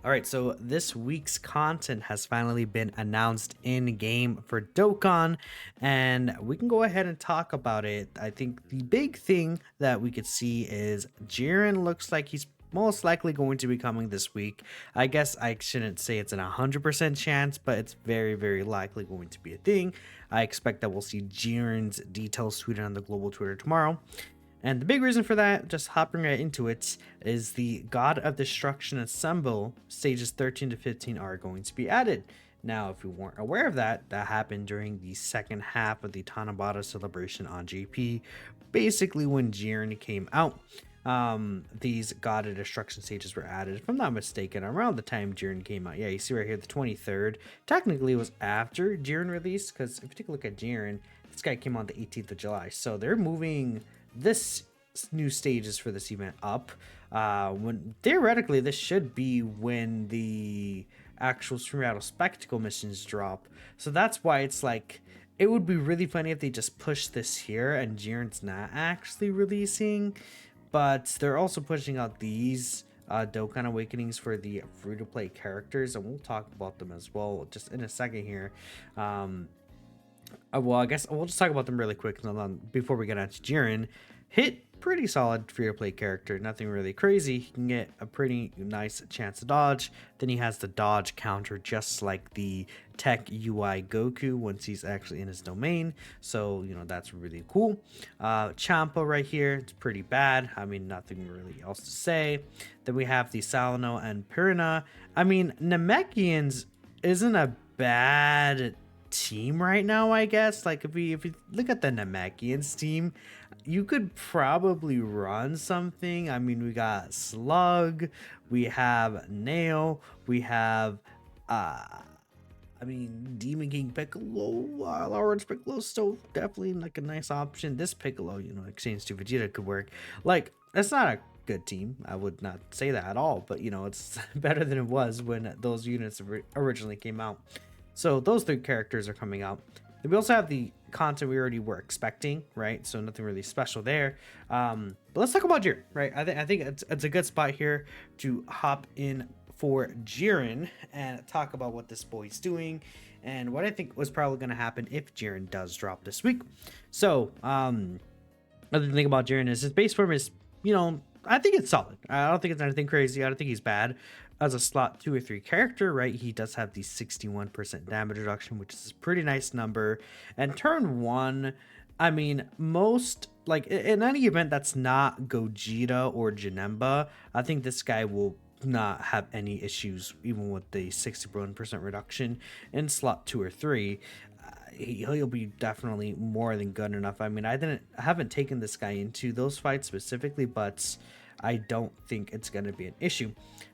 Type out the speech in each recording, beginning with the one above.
All right, so this week's content has finally been announced in game for Dokkan, and we can go ahead and talk about it. I think the big thing that we could see is Jiren looks like he's most likely going to be coming this week. I guess I shouldn't say it's an 100% chance, but it's very, very likely going to be a thing. I expect that we'll see Jiren's details tweeted on the global Twitter tomorrow. And the big reason for that, just hopping right into it, is the God of Destruction Assemble stages 13 to 15 are going to be added. Now, if you weren't aware of that, that happened during the second half of the Tanabata celebration on JP, basically when Jiren came out. These God of Destruction stages were added, if I'm not mistaken, around the time Jiren came out. Yeah, you see right here, the 23rd. Technically, it was after Jiren released, because if you take a look at Jiren, this guy came on the 18th of July. So they're moving this new stages for this event up, when theoretically this should be when the actual Stream Battle Spectacle missions drop. So that's why it's like, it would be really funny if they just push this here and Jiren's not actually releasing, but they're also pushing out these Dokkan Awakenings for the free-to-play characters, and we'll talk about them as well just in a second here. Well, I guess we'll just talk about them really quick before we get on to Jiren. Hit, pretty solid free-to-play character, nothing really crazy. He can get a pretty nice chance to dodge. Then he has the dodge counter just like the Tech UI Goku once he's actually in his domain. So, that's really cool. Champa right here, it's pretty bad. I mean, nothing really else to say. Then we have the Salino and Pirina. I mean, Namekians isn't a bad team right now, I guess. Like if you look at the Namekians team, you could probably run something. I mean, we got Slug, we have Nail, we have Demon King Piccolo, Lawrence Piccolo, still definitely like a nice option. This Piccolo, exchange to Vegeta could work. Like, that's not a good team, I would not say that at all, but it's better than it was when those units originally came out. So those three characters are coming out. Then we also have the content we already were expecting, right? So nothing really special there. But let's talk about Jiren, right? I think it's a good spot here to hop in for Jiren and talk about what this boy's doing and what I think was probably going to happen if Jiren does drop this week. So, another thing about Jiren is his base form is, I think it's solid. I don't think it's anything crazy. I don't think he's bad. As a slot 2 or 3 character, right, he does have the 61% damage reduction, which is a pretty nice number. And turn 1, I mean, most, like, in any event that's not Gogeta or Janemba, I think this guy will not have any issues, even with the 61% reduction in slot 2 or 3. He'll be definitely more than good enough. I mean, I haven't taken this guy into those fights specifically, but I don't think it's going to be an issue.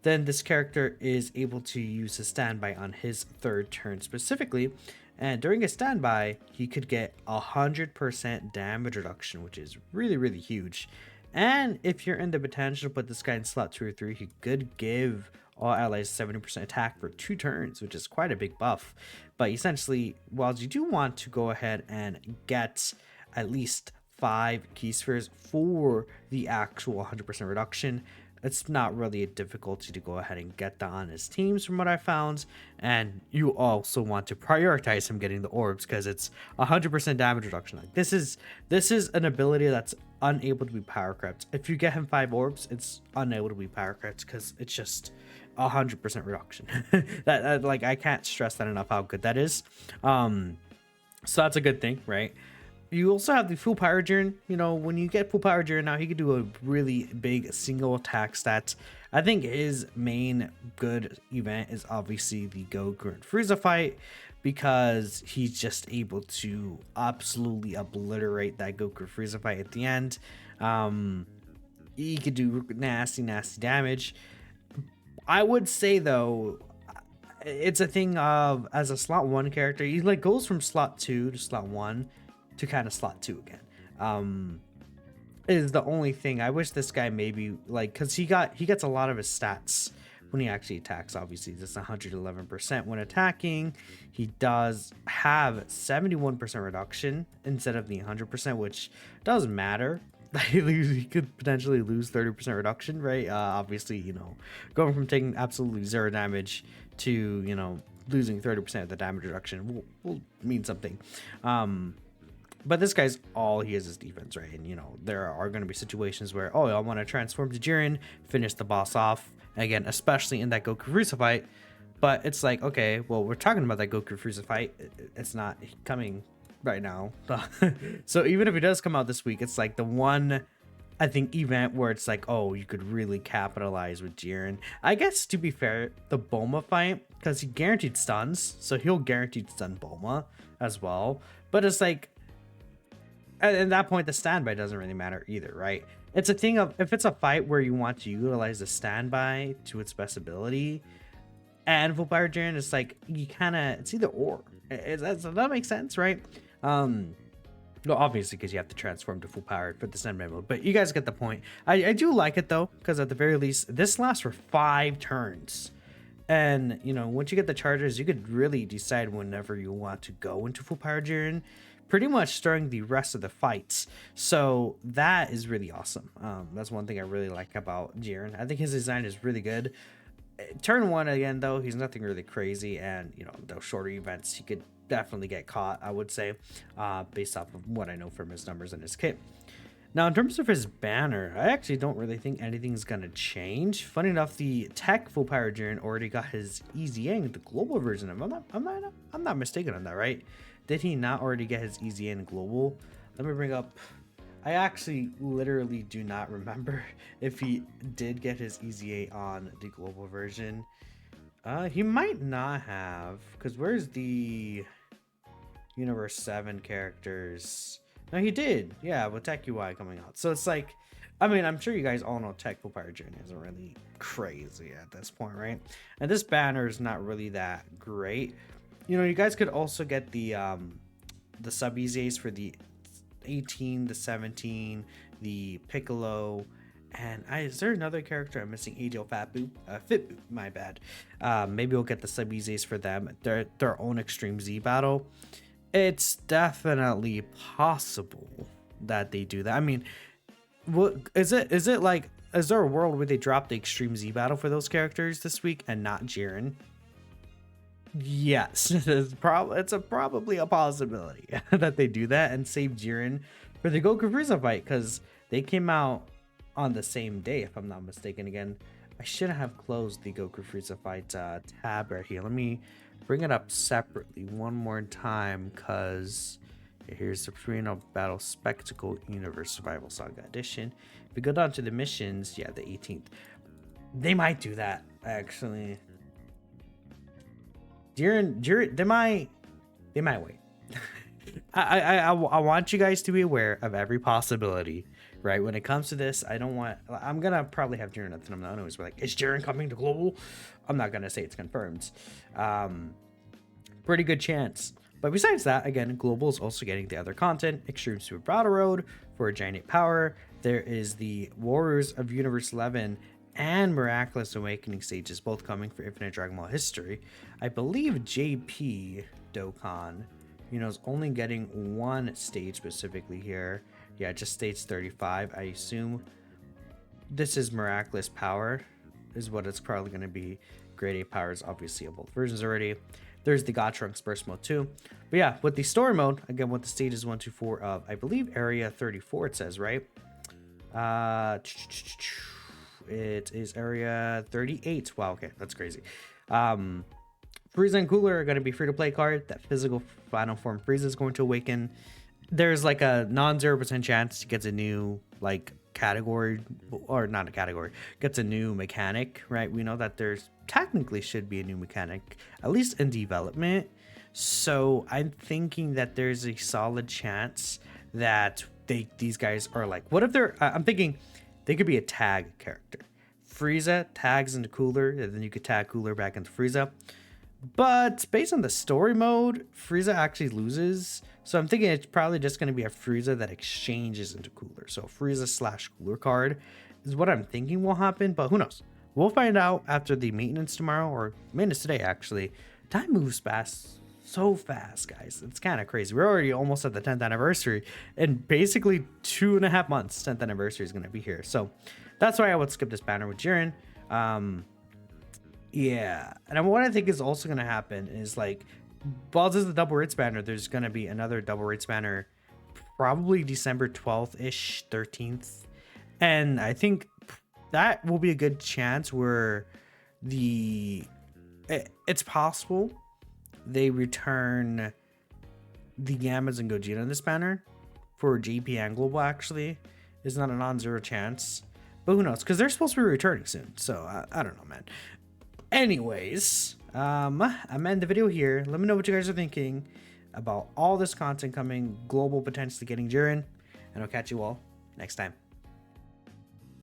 Then this character is able to use his standby on his third turn specifically, and during a standby he could get 100% damage reduction, which is really, really huge. And if you're in the potential to put this guy in slot 2 or 3, he could give all allies 70% attack for 2 turns, which is quite a big buff. But essentially, while you do want to go ahead and get at least 5 key spheres for the actual 100% reduction, it's not really a difficulty to go ahead and get that on his teams from what I found. And you also want to prioritize him getting the orbs because it's 100% damage reduction. Like, this is an ability that's unable to be power crept. If you get him 5 orbs, it's unable to be power crept because it's just 100% reduction. that like, I can't stress that enough how good that is. So that's a good thing, right? You also have the full power Jiren. When you get full power Jiren now, he could do a really big single attack stat. I think his main good event is obviously the Goku and Frieza fight, because he's just able to absolutely obliterate that Goku Frieza fight at the end. He could do nasty damage. I would say though, it's a thing of, as a slot 1 character, he like goes from slot 2 to slot 1 to kind of slot 2 again. Is the only thing. I wish this guy maybe, like, because he gets a lot of his stats when he actually attacks. Obviously that's 111% when attacking. He does have 71% reduction instead of the 100%, which does matter. He could potentially lose 30% reduction, right? Obviously, going from taking absolutely zero damage to, losing 30% of the damage reduction will mean something. But this guy's all he is defense, right? And there are going to be situations where, oh, I want to transform to Jiren, finish the boss off again, especially in that Goku Frieza fight. But it's like, okay, well, we're talking about that Goku Frieza fight. It's not coming right now. So even if it does come out this week, it's like the one, I think, event where it's like, oh, you could really capitalize with Jiren. I guess, to be fair, the Bulma fight, because he guaranteed stuns, so he'll guaranteed stun Bulma as well. But it's like, at that point, the standby doesn't really matter either, right? It's a thing of, if it's a fight where you want to utilize the standby to its best ability, and full power Jiren, it's like, you kind of, it's either or. That makes sense, right? Well, obviously, because you have to transform to full power for the standby mode, but you guys get the point. I do like it though, because at the very least, this lasts for 5 turns. And, once you get the charges, you could really decide whenever you want to go into full power Jiren, pretty much during the rest of the fights. So that is really awesome. That's one thing I really like about Jiren. I think his design is really good. Turn 1 again, though, he's nothing really crazy, and those shorter events, he could definitely get caught, I would say, based off of what I know from his numbers in his kit. Now, in terms of his banner, I actually don't really think anything's gonna change. Funny enough, the tech full power Jiren already got his EZA, the global version of him. I'm not mistaken on that, right? Did he not already get his EZA in global? Let me bring up. I actually literally do not remember if he did get his EZA on the global version. He might not have, because where's the Universe 7 characters? No, he did. Yeah, with Tech UI coming out. So it's like, I mean, I'm sure you guys all know Tech Full Power Jiren isn't really crazy at this point, right? And this banner is not really that great. You guys could also get the sub EZAs for the 18, the 17, the Piccolo, and is there another character I'm missing? AJ Fitboot, my bad. Maybe we'll get the sub EZAs for them. Their own Extreme Z battle. It's definitely possible that they do that. I mean, what is it like? Is there a world where they drop the Extreme Z battle for those characters this week and not Jiren? Yes, it's probably a possibility that they do that and save Jiren for the Goku Frieza fight, because they came out on the same day, if I'm not mistaken. Again, I should have closed the Goku Frieza fight tab right here. Let me bring it up separately one more time, because here's the Supremo Battle Spectacle Universe Survival Saga Edition. If we go down to the missions, yeah, the 18th. They might do that, actually. Jiren, they might wait. I want you guys to be aware of every possibility, right? When it comes to this, I'm gonna probably have Jiren at the unknowns. We're like, is Jiren coming to global? I'm not gonna say it's confirmed. Pretty good chance. But besides that, again, global is also getting the other content: Extreme Super Battle Road for Giant 8 Power. There is the Warriors of Universe 11 and Miraculous Awakening stages, both coming for Infinite Dragon Ball History. I believe JP Dokkan, is only getting one stage specifically here. Yeah, just stage 35. I assume this is Miraculous Power, is what it's probably going to be. Grade 8 Power is obviously on both versions already. There's the God Trunks Burst Mode too. But yeah, with the story mode, again, with the stages 1 to 4 of, I believe, Area 34, it says, right? It is Area 38. Wow, okay, that's crazy. Frieza and Cooler are going to be free-to-play card. That physical final form Frieza is going to awaken. There's like a non-0% chance he gets a new category, or not a category, gets a new mechanic, right? We know that there's technically should be a new mechanic, at least in development. So I'm thinking that there's a solid chance that these guys are like, what if I'm thinking they could be a tag character. Frieza tags into Cooler, and then you could tag Cooler back into Frieza. But based on the story mode, Frieza actually loses. So I'm thinking it's probably just going to be a Frieza that exchanges into Cooler. So Frieza / Cooler card is what I'm thinking will happen, but who knows? We'll find out after the maintenance tomorrow, or maintenance today, actually. Time moves fast so fast, guys. It's kind of crazy. We're already almost at the 10th anniversary, and basically 2.5 months. 10th anniversary is going to be here, so that's why I would skip this banner with Jiren. Yeah, and what I think is also going to happen is, like, while this is the double rates banner, there's going to be another double rates banner probably December 12th ish, 13th, and I think that will be a good chance where it's possible they return the Gammas and Gogeta in this banner for GP and Global. Actually, is not a non-zero chance, but who knows, because they're supposed to be returning soon, so I don't know, man. Anyways, I'm ending the video here. Let me know what you guys are thinking about all this content coming, Global potentially getting Jiren, and I'll catch you all next time.